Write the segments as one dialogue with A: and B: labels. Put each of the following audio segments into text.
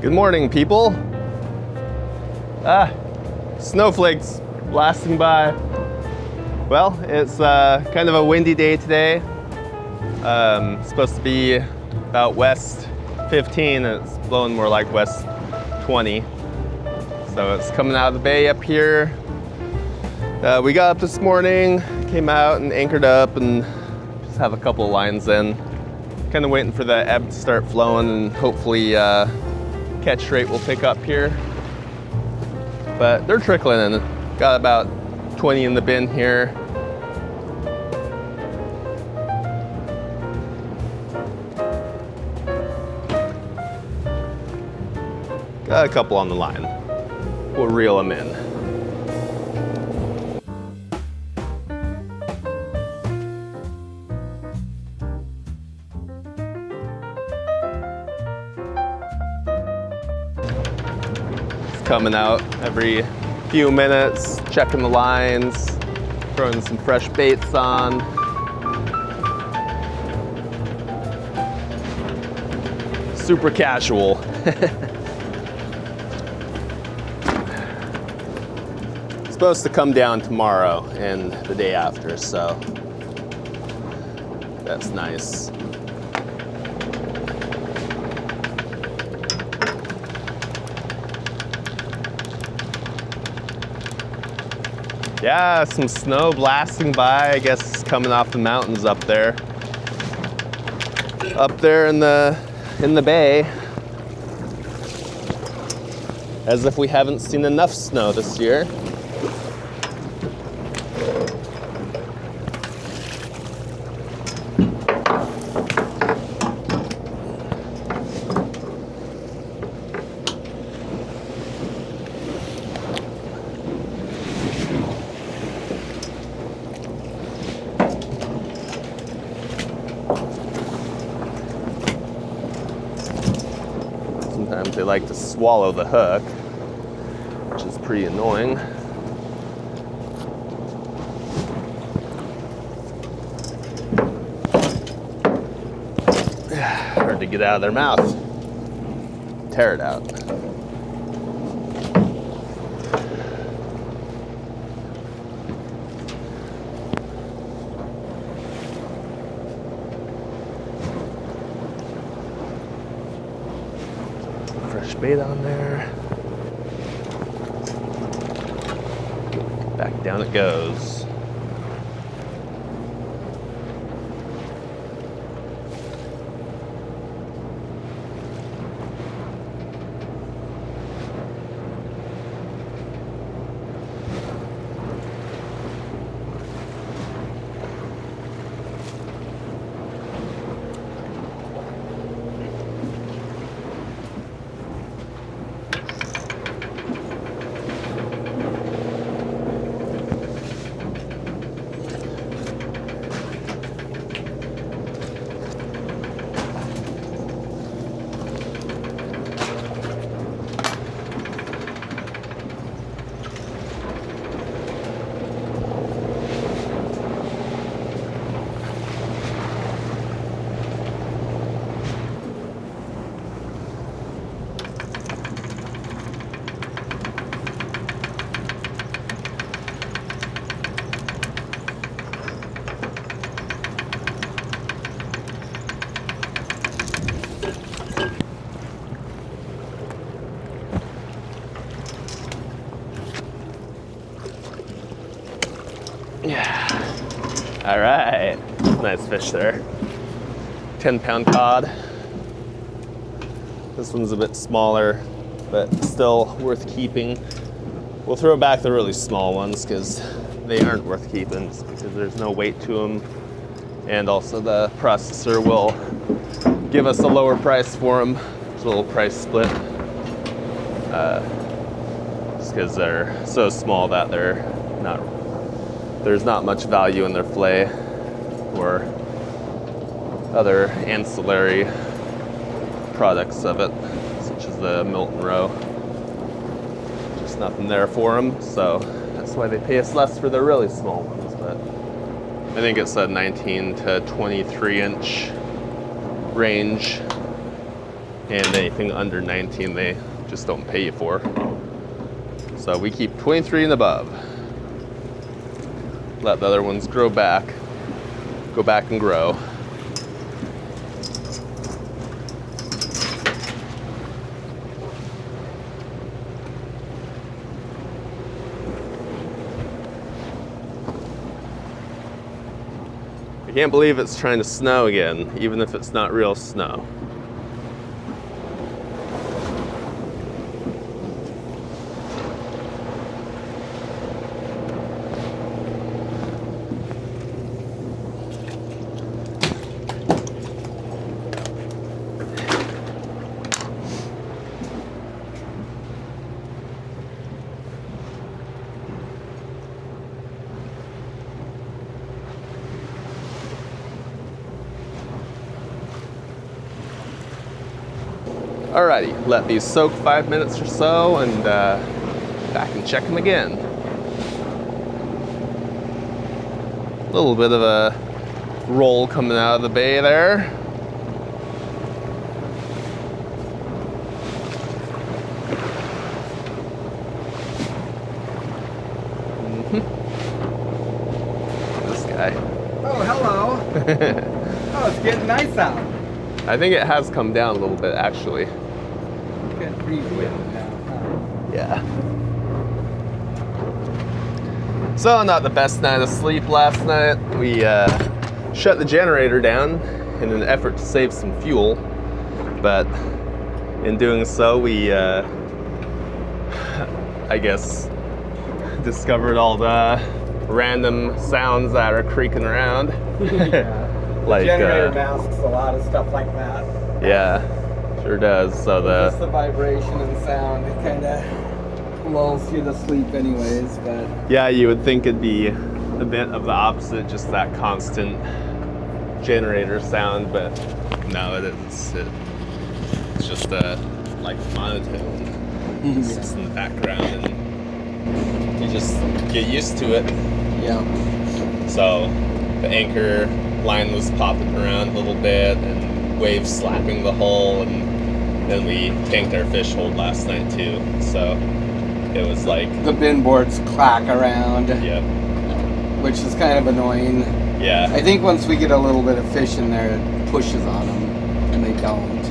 A: Good morning, people. Snowflakes blasting by. Well, it's kind of a windy day today. It's supposed to be about west 15, and it's blowing more like west 20. So it's coming out of the bay up here. We got up this morning, came out and anchored up and just have a couple of lines in. Kind of waiting for the ebb to start flowing and hopefully catch rate will pick up here. But they're trickling in. Got about 20 in the bin here. Got a couple on the line. We'll reel them in. Coming out every few minutes, checking the lines, throwing some fresh baits on. Super casual. It's supposed to come down tomorrow and the day after, so that's nice. Yeah, some snow blasting by, I guess coming off the mountains up there. Up there in the bay. As if we haven't seen enough snow this year. Sometimes they like to swallow the hook, which is pretty annoying. Hard to get out of their mouth. Tear it out. Fresh bait on there. Back down it goes. Yeah. All right. Nice fish there. 10-pound cod. This one's a bit smaller, but still worth keeping. We'll throw back the really small ones because they aren't worth keeping because there's no weight to them. And also the processor will give us a lower price for them. It's a little price split. Just because they're so small that there's not much value in their fillet or other ancillary products of it, such as the Milton roe. Just nothing there for them, so that's why they pay us less for the really small ones. But I think it's a 19 to 23 inch range. and anything under 19 they just don't pay you for. So we keep 23 and above. Let the other ones grow back, go back and grow. I can't believe it's trying to snow again, even if it's not real snow. Alrighty, let these soak 5 minutes or so and back and check them again. A little bit of a roll coming out of the bay there. This guy.
B: Oh, hello. Oh, it's getting nice out.
A: I think it has come down a little bit, actually.
B: Good breeze wind now, huh?
A: Yeah. So, not the best night of sleep last night. We shut the generator down in an effort to save some fuel, but in doing so, we, I guess, discovered all the random sounds that are creaking around.
B: Yeah.
A: Like,
B: generator masks a lot of stuff like that.
A: Yeah, sure does. So
B: Just the vibration and sound, it kind of lulls you to sleep anyways, but...
A: Yeah, you would think it'd be a bit of the opposite, just that constant generator sound, but no, it's just like monotone. It's just in the background, and you just get used to it.
B: Yeah.
A: So the anchor line was popping around a little bit, and waves slapping the hull, and then we tanked our fish hold last night too. So it was like
B: the bin boards clack around.
A: Yep.
B: Which is kind of annoying.
A: Yeah.
B: I think once we get a little bit of fish in there, it pushes on them, and they don't.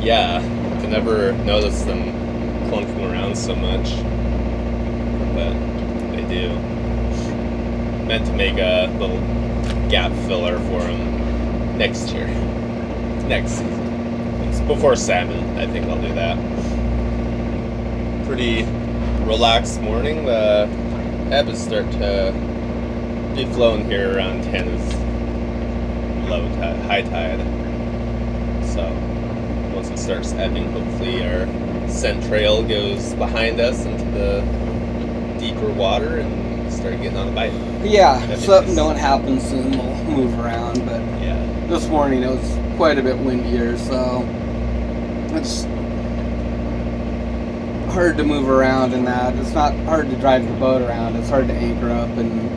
A: Yeah, I can never notice them clunking around so much, but they do. Meant to make a little gap filler for them next year, next season. It's before salmon, I think I'll do that. Pretty relaxed morning. The ebb is starting to be flowing here around 10 is low tide, high tide. So once it starts ebbing, hopefully our scent trail goes behind us into the deeper water and start getting on a bite.
B: Yeah, if something don't happen soon, we'll move around, but
A: yeah,
B: this morning it was quite a bit windier, so it's hard to move around in that. It's not hard to drive the boat around, it's hard to anchor up and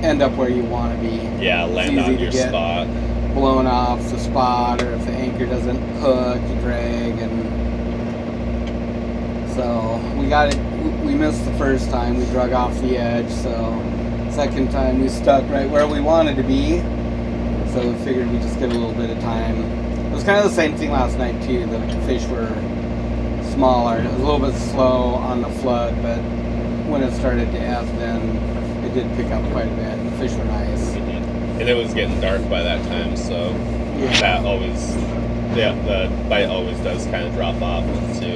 B: end up where you want to be.
A: Yeah, land on your spot.
B: Blown off the spot, or if the anchor doesn't hook, you drag, and so we missed the first time, we drug off the edge, so second time we stuck right where we wanted to be, so we figured we'd just get a little bit of time. It was kind of the same thing last night too, the fish were smaller, it was a little bit slow on the flood, but when it started to ebb, then it did pick up quite a bit, and the fish were nice.
A: Mm-hmm. And it was getting dark by that time, so
B: yeah.
A: That always, the bite always does kind of drop off once you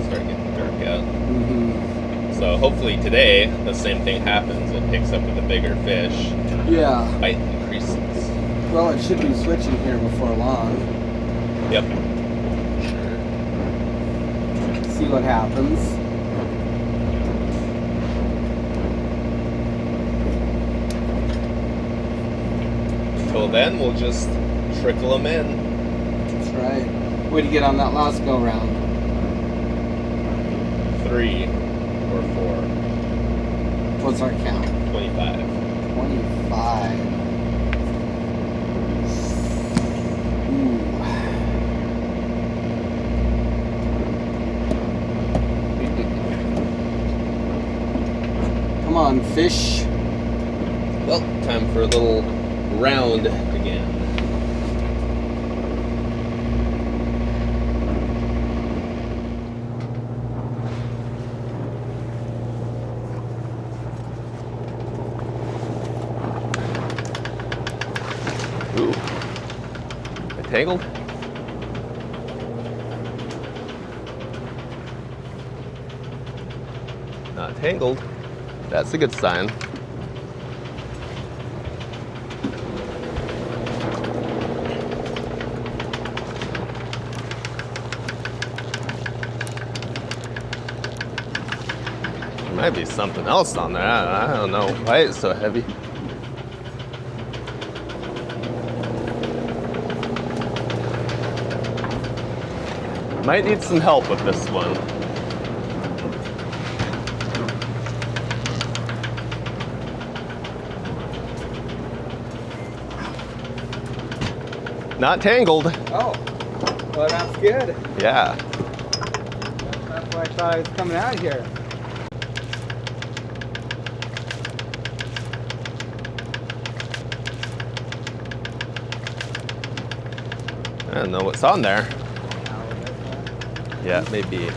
A: start getting dark out.
B: Mm-hmm.
A: So hopefully today the same thing happens. It picks up with a bigger fish.
B: Yeah.
A: Bite increases.
B: Well, it should be switching here before long.
A: Yep. Sure.
B: See what happens.
A: Until then, we'll just trickle them in.
B: That's right. What did you get on that last go round?
A: 3 or 4.
B: What's our count?
A: 25.
B: 25. Ooh. Come on, fish.
A: Well, time for a little round again. Ooh. I tangled? Not tangled. That's a good sign. There might be something else on there. I don't know why it's so heavy. Might need some help with this one. Not tangled.
B: Oh, well, that's good.
A: Yeah.
B: That's why I thought I was coming out here.
A: I don't know what's on there. Yeah, maybe.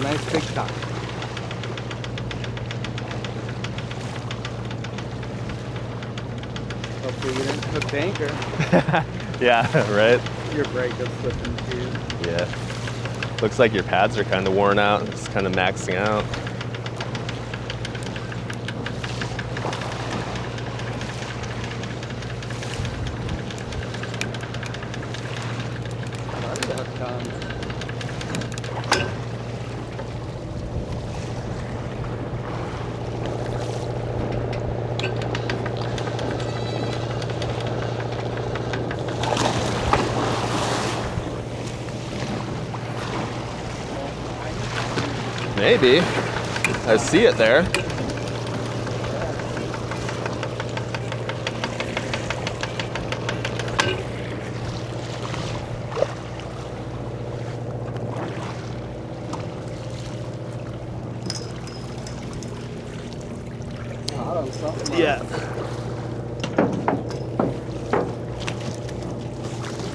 B: Nice big top. Hopefully you didn't hook the anchor.
A: Yeah, right?
B: Your brake is slipping too.
A: Yeah. Looks like your pads are kind of worn out. It's kind of maxing out. Maybe. I see it there. Yeah.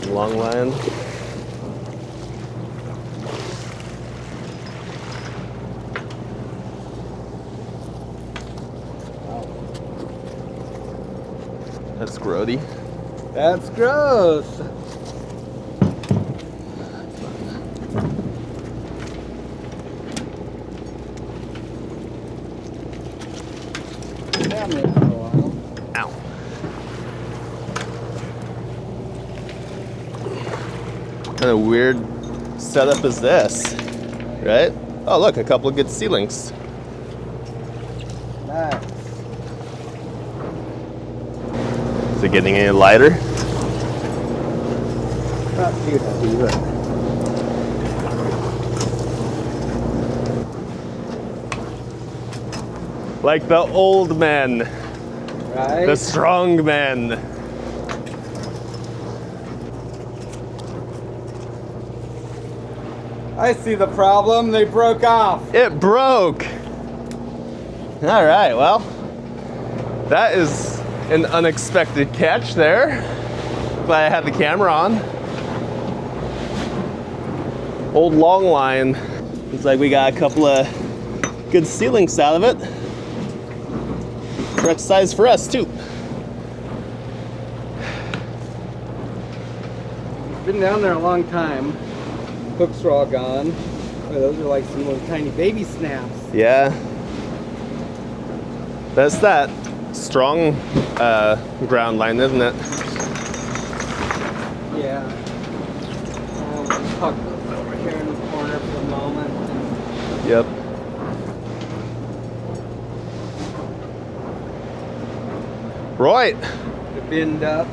A: Long line. That's grody.
B: That's gross. Down there for a while.
A: Ow. What kind of weird setup is this? Right? Oh, look, a couple of good sea links.
B: Nice.
A: Is it getting any lighter?
B: Not too heavy, but
A: Like the old men,
B: right?
A: the strong men.
B: I see the problem. They broke off.
A: It broke. All right, well, that is an unexpected catch there. Glad I had the camera on. Old long line. Looks like we got a couple of good sea links out of it. Correct size for us too.
B: Been down there a long time. Hooks are all gone. Boy, those are like some little tiny baby snaps.
A: Yeah. That's that strong ground line, isn't it?
B: Yeah. Let's tuck those over here in the corner for the moment.
A: Yep. Right.
B: To bend up.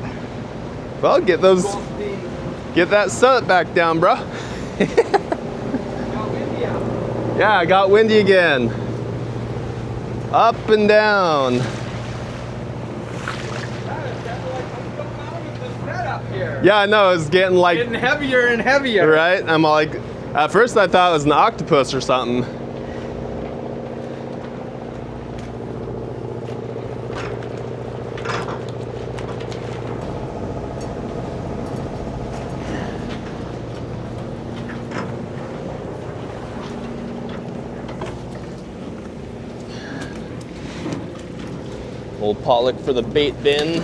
A: Well, get that summit back down, bro. Yeah, I got windy again. Up and down. Yeah, I know, it's getting like...
B: Getting heavier and heavier.
A: Right? I'm like, at first I thought it was an octopus or something. Old pollock for the bait bin.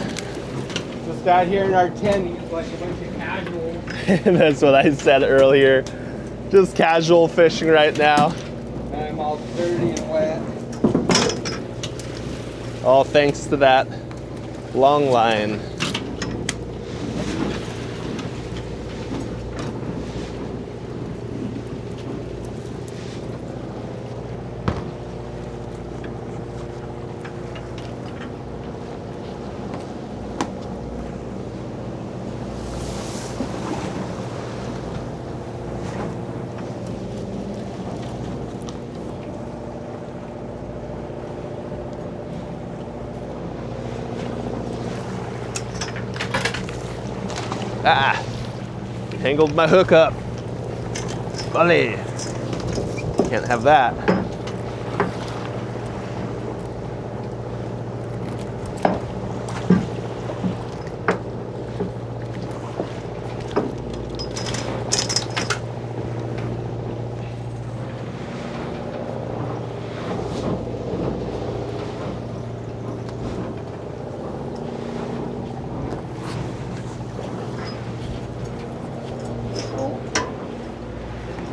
B: Just out here in our tent, he's like a bunch of casuals.
A: That's what I said earlier. Just casual fishing right now.
B: I'm all dirty and wet.
A: All thanks to that long line. Ah, tangled my hook up. Bully. Can't have that.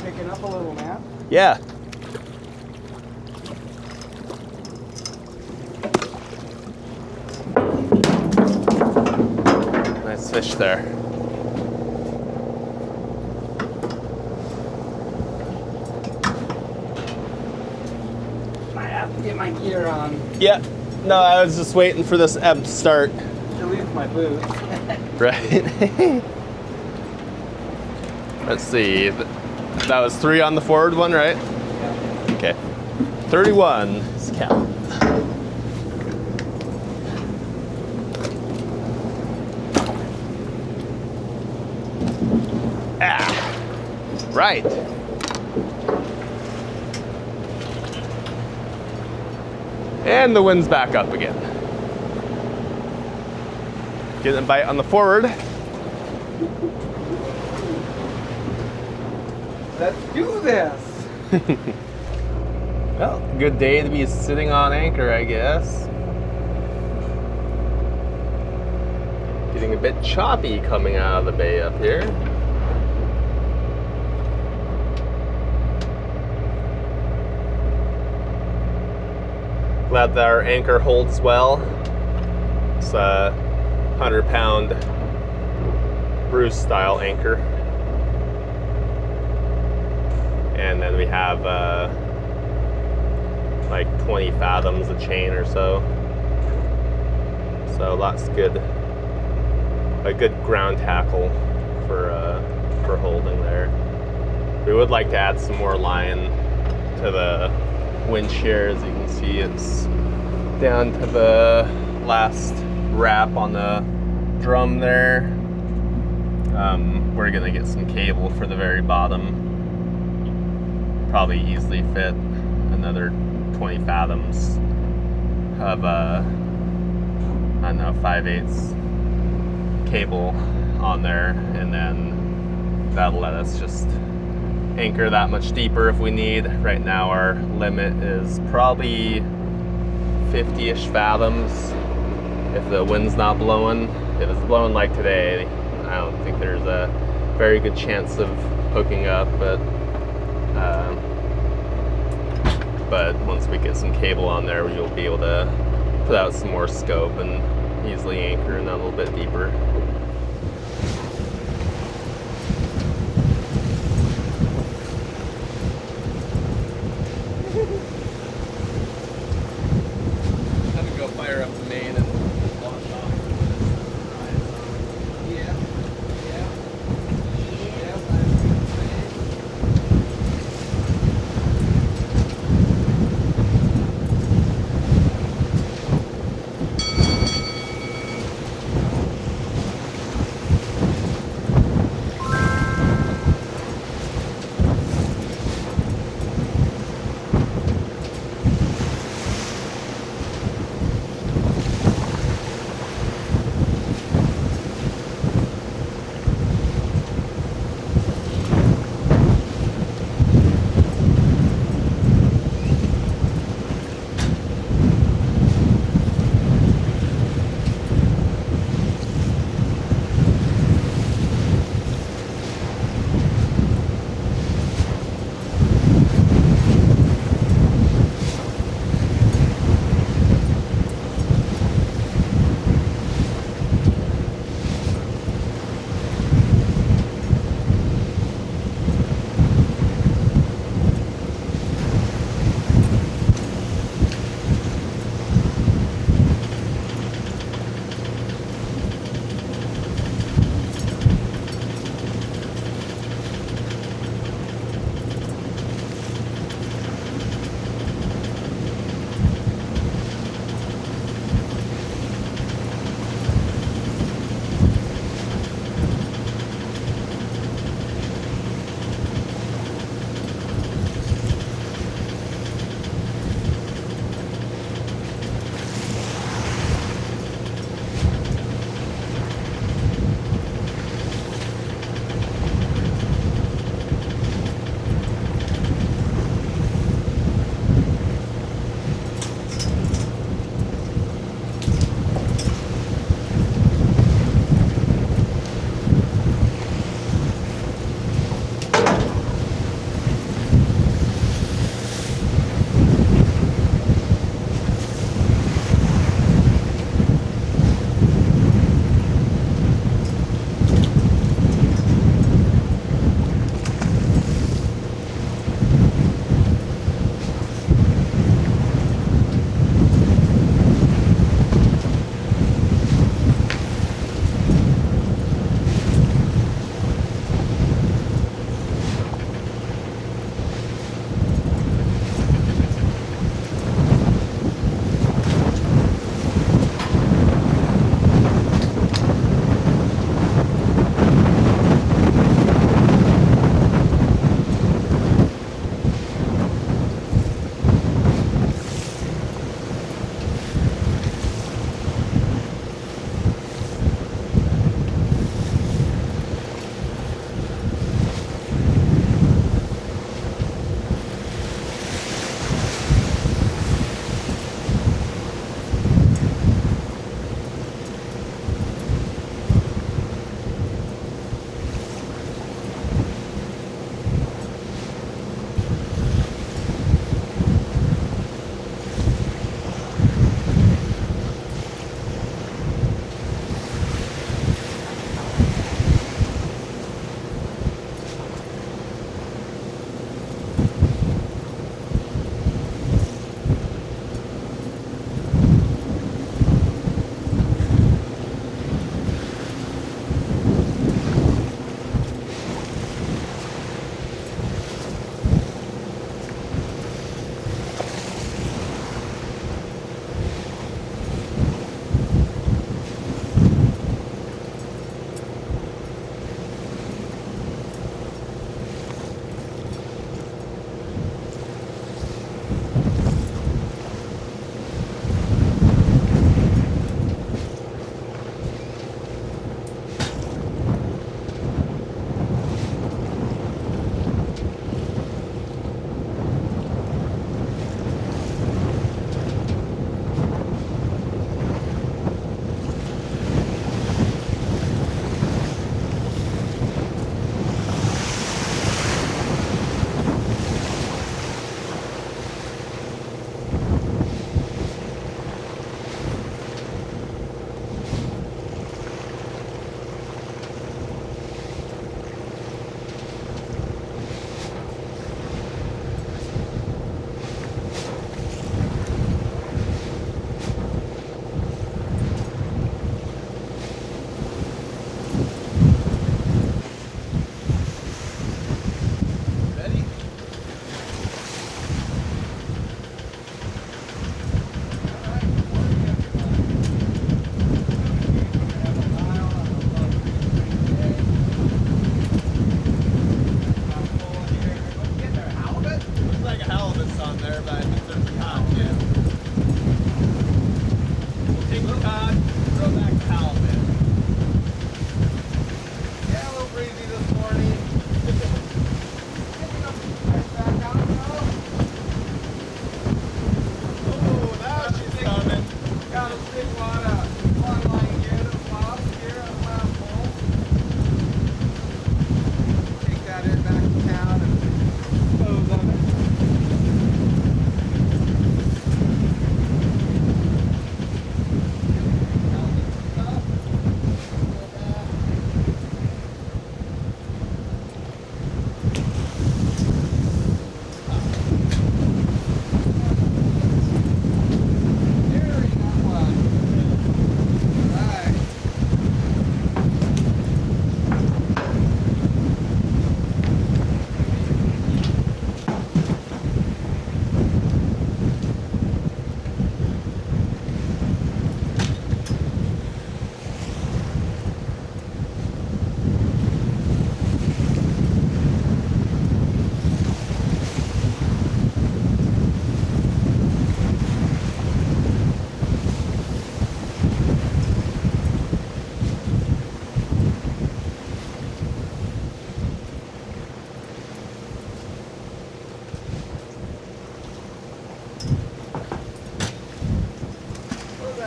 B: Picking up a little, man.
A: Yeah. Nice fish there.
B: I have to get my gear on.
A: Yeah. No, I was just waiting for this ebb to start.
B: At least my boots.
A: Right. Let's see. That was 3 on the forward one, right?
B: Yeah.
A: Okay. 31 is count. Ah. Right. And the wind's back up again. Getting a bite on the forward.
B: Let's do this.
A: Well, good day to be sitting on anchor, I guess. Getting a bit choppy coming out of the bay up here. Glad that our anchor holds well. It's a 100-pound Bruce style anchor. And then we have like 20 fathoms of chain or so. So lots good, a good ground tackle for holding there. We would like to add some more line to the wind shear. As you can see, it's down to the last wrap on the drum there. We're gonna get some cable for the very bottom. Probably easily fit another 20 fathoms of I don't know, 5/8 cable on there, and then that'll let us just anchor that much deeper if we need. Right now our limit is probably 50-ish fathoms if the wind's not blowing. If it's blowing like today, I don't think there's a very good chance of hooking up, but once we get some cable on there, you'll be able to put out some more scope and easily anchor in that a little bit deeper. I'm gonna go fire up the main and launch off.
B: Yeah. Yeah.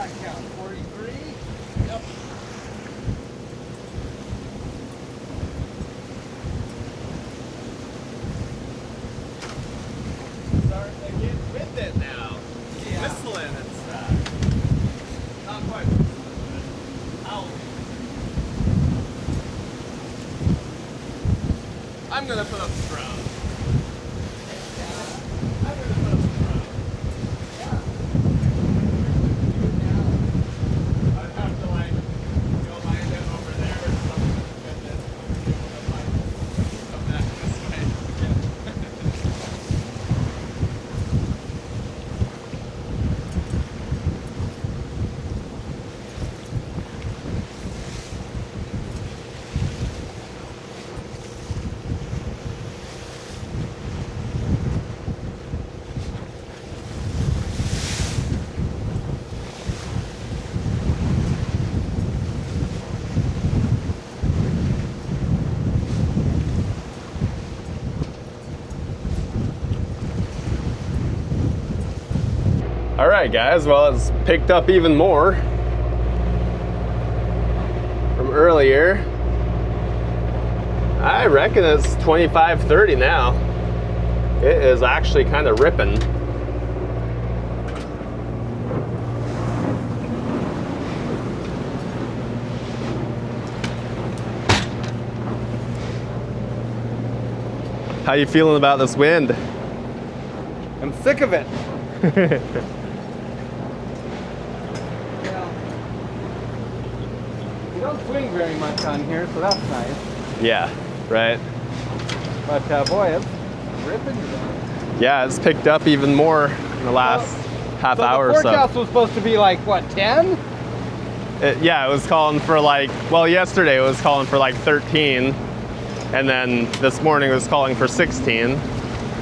B: that count? 43?
A: Yep. Starting to get with it now.
B: Yeah.
A: Whistling and stuff. Not quite whistling, but howling. I'm gonna put up the drone. I'm gonna put up the drone. I'd have to like go land it over there or something and then like come back this way. All right, guys, well, it's picked up even more from earlier. I reckon it's 25, 30 now. It is actually kind of ripping. How you feeling about this wind?
B: I'm sick of it. You don't swing very much on here, so that's nice.
A: Yeah, right.
B: But boy, it's ripping today.
A: Yeah, it's picked up even more in the last half hour or
B: the
A: so.
B: forecast was supposed to be like, what, 10?
A: Yeah, it was calling for like, well, yesterday it was calling for like 13, and then this morning it was calling for 16,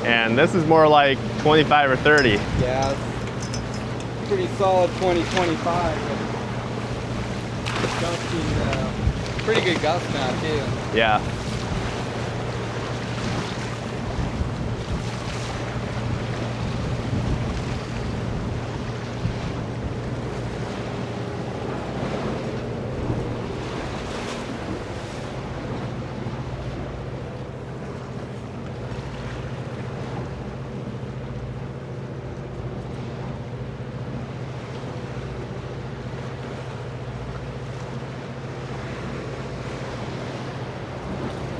A: and this is more like 25 or 30.
B: Yeah, it's pretty solid 20, 25. But gusting, pretty good gust now too.
A: Yeah.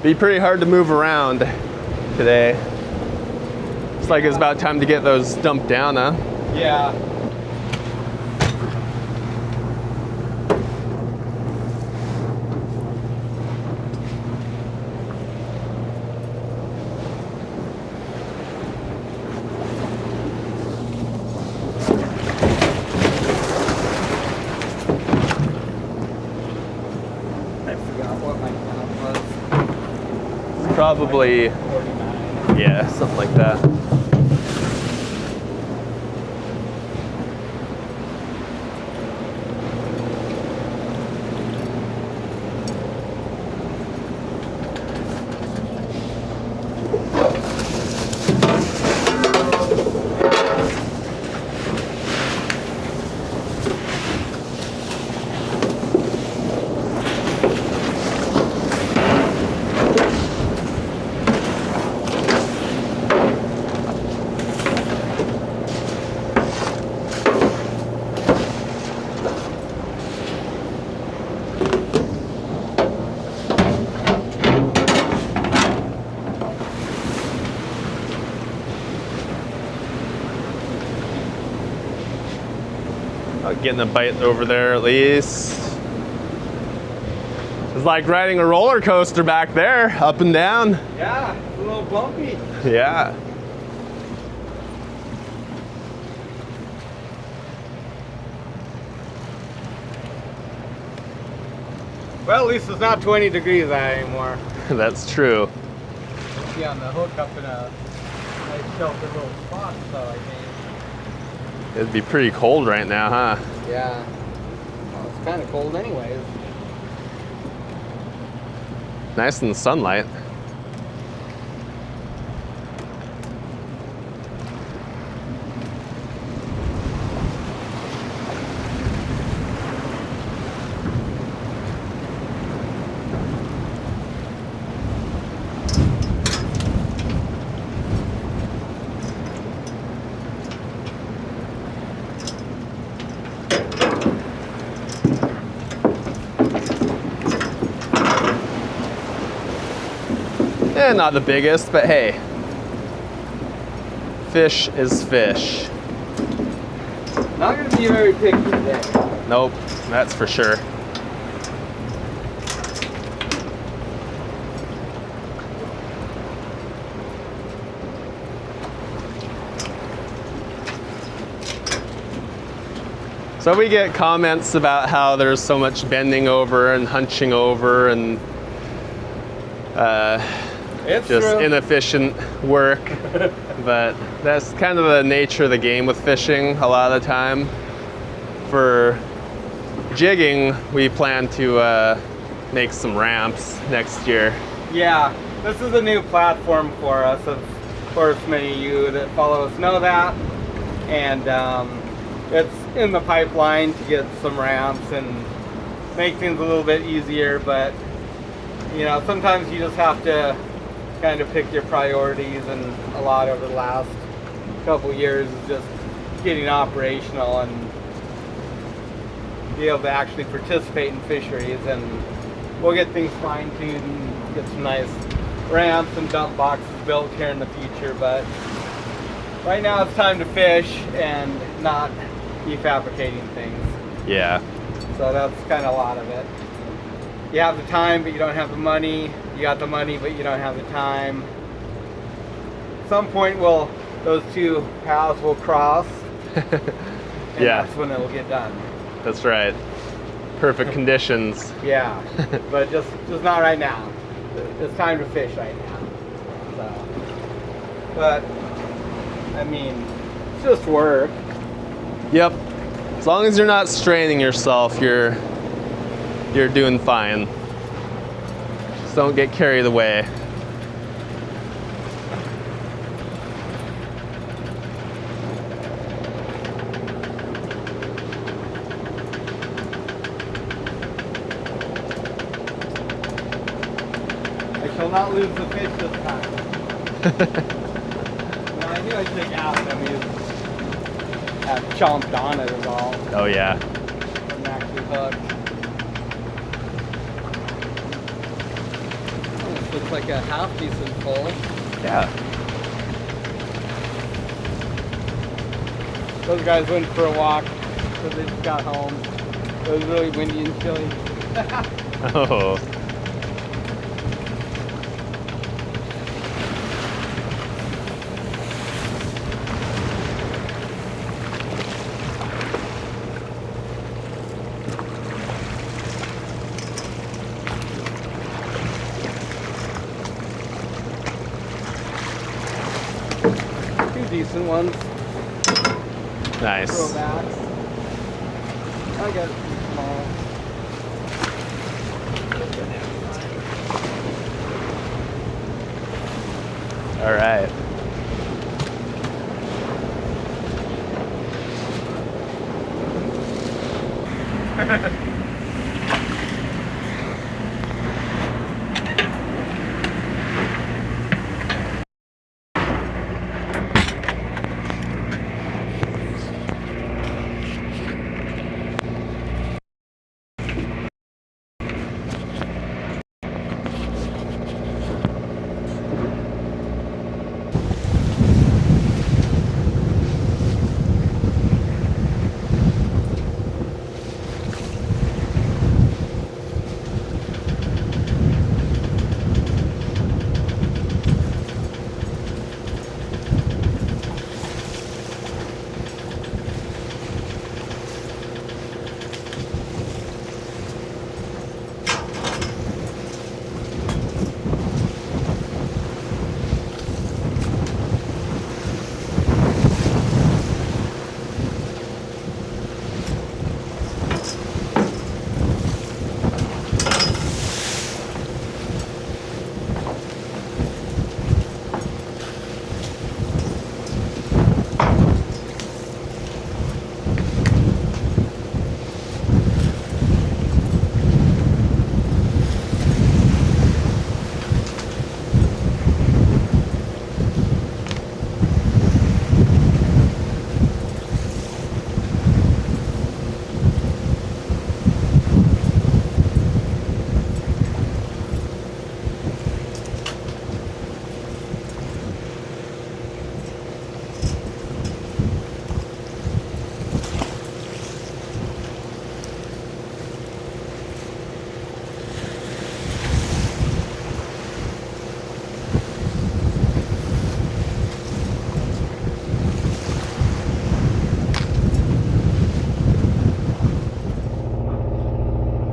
A: Be pretty hard to move around today. It's like it's about time to get those dumped down, huh?
B: Yeah. I forgot what my count was.
A: Probably,
B: 49.
A: yeah, something like that. Getting a bite over there at least. It's like riding a roller coaster back there, up and down.
B: Yeah, it's a little bumpy.
A: Yeah.
B: Well, at least it's not 20 degrees out anymore.
A: That's true.
B: We'll be on the hook up in a nice sheltered little spot, so I think.
A: It'd be pretty cold right now, huh?
B: Yeah. Well, it's kind of cold anyways.
A: Nice in the sunlight. not the biggest, but hey, fish is fish.
B: Not gonna be very picky today.
A: Nope, that's for sure. So we get comments about how there's so much bending over and hunching over and
B: It's
A: just
B: true.
A: inefficient work. But that's kind of the nature of the game with fishing a lot of the time. For jigging, we plan to make some ramps next year.
B: Yeah, this is a new platform for us. Of course, many of you that follow us know that. And it's in the pipeline to get some ramps and make things a little bit easier. But, you know, sometimes you just have to kind of pick your priorities, and a lot over the last couple years is just getting operational and be able to actually participate in fisheries. And we'll get things fine-tuned and get some nice ramps and dump boxes built here in the future. But right now it's time to fish and not be fabricating things.
A: Yeah.
B: So that's kind of a lot of it. You have the time, but you don't have the money. You got the money, but you don't have the time. At some point, those two paths will cross, and
A: Yeah.
B: that's when it'll get done.
A: That's right. Perfect conditions.
B: Yeah, but just not right now. It's time to fish right now. So, but I mean, it's just work.
A: Yep. As long as you're not straining yourself, you're doing fine. Just don't get carried away.
B: I shall not lose the fish this time. No, I knew I'd take out and we have chomped on it at all.
A: Oh yeah.
B: Wasn't actually hooked. Oh, this looks like a half decent pull.
A: Yeah.
B: Those guys went for a walk because they just got home. It was really windy and chilly.
A: Oh.
B: Two decent ones.
A: Nice.
B: Throwbacks. I got small.
A: All right.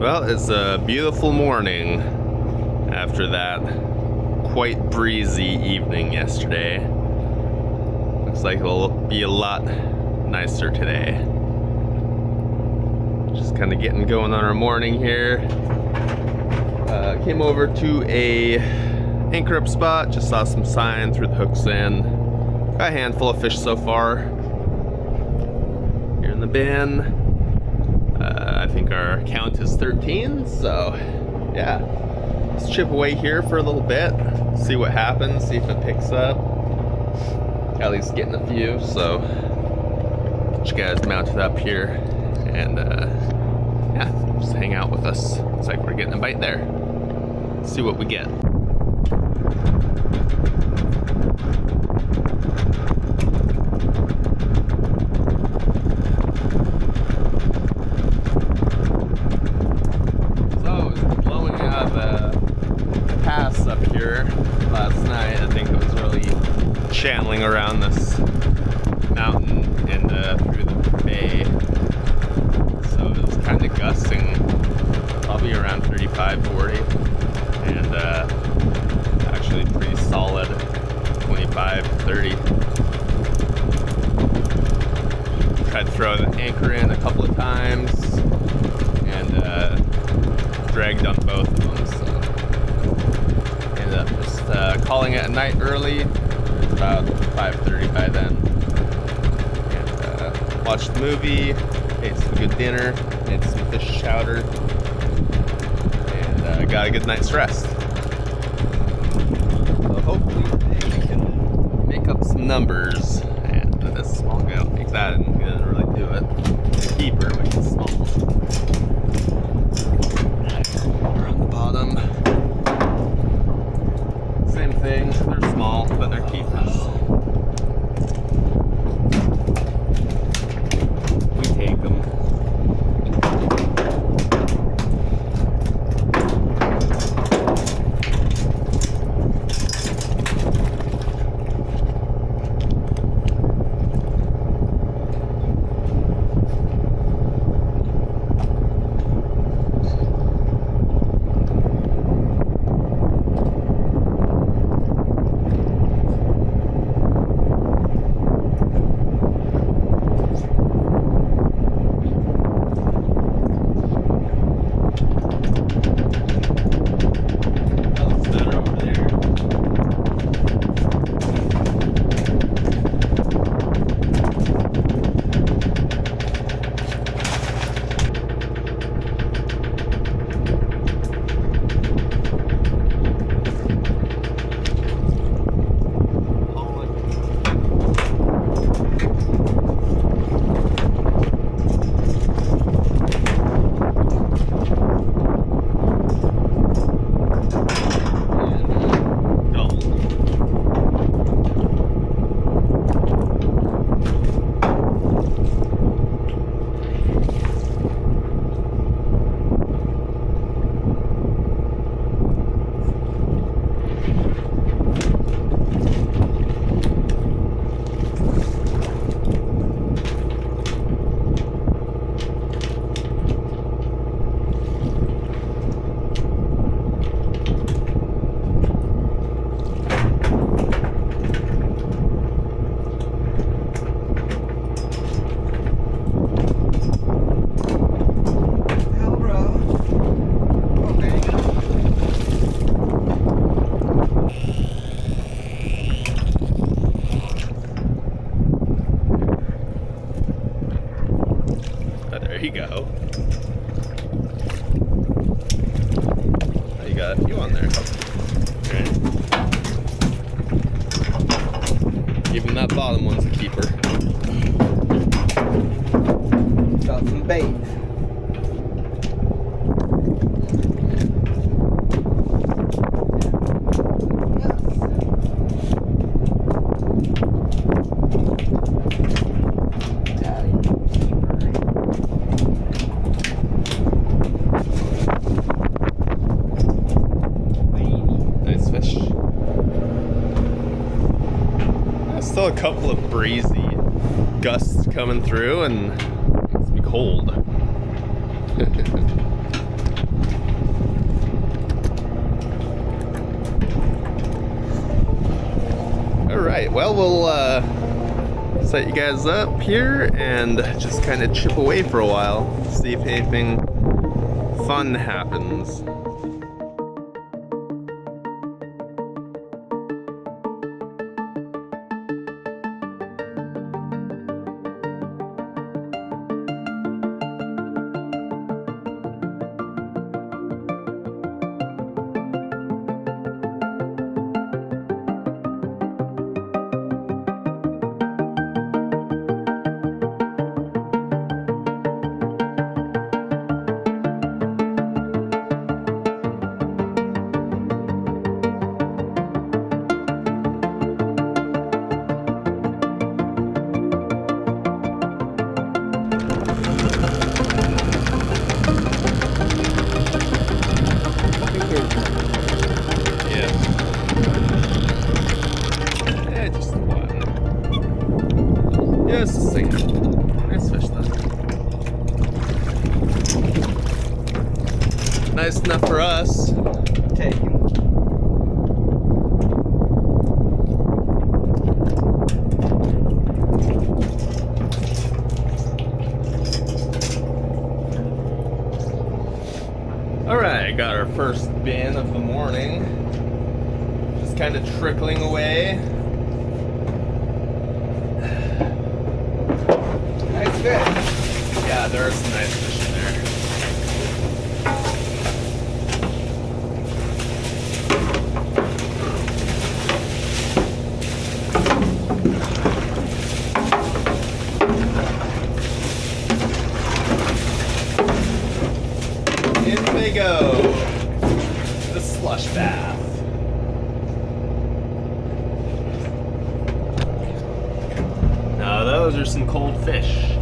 A: Well, it's a beautiful morning after that quite breezy evening yesterday. Looks like it'll be a lot nicer today. Just kind of getting going on our morning here. Came over to a anchor up spot, just saw some sign, threw the hooks in. Got a handful of fish so far. Here in the bin. I think our count is 13, so yeah. Let's chip away here for a little bit, see what happens, see if it picks up. At least getting a few, so get you guys mounted up here and yeah, just hang out with us. Looks like we're getting a bite there. Let's see what we get. Last night, I think it was really channeling around this mountain and through the bay, so it was kind of gusting, probably around 35, 40, and actually pretty solid 25, 30. Tried to throw the anchor in a couple of times and dragged on both of them, so ended up just calling it a night early. It was about 5:30 by then. And watched the movie, ate some good dinner, made some fish chowder, and got a good night's rest. So hopefully today we can make up some numbers. And this small guy, I'll take that, and he doesn't really do it. The keeper, but he's small. We're on the bottom. Same thing, they're small, but they're keepers. We take them. There you go. You got a few on there. Okay. Even that bottom one's a keeper.
B: Got some bait.
A: Still a couple of breezy gusts coming through, and it's gonna be cold. right, well, we'll set you guys up here and just kind of chip away for a while, see if anything fun happens. Just a single. Nice fish though. Nice enough for us.
B: Taken.
A: Alright, got our first bin of the morning. Just kind of trickling away.
B: Nice fish.
A: Yeah, there are some nice fish in there. In they go. The slush bath. Now those are some cold fish.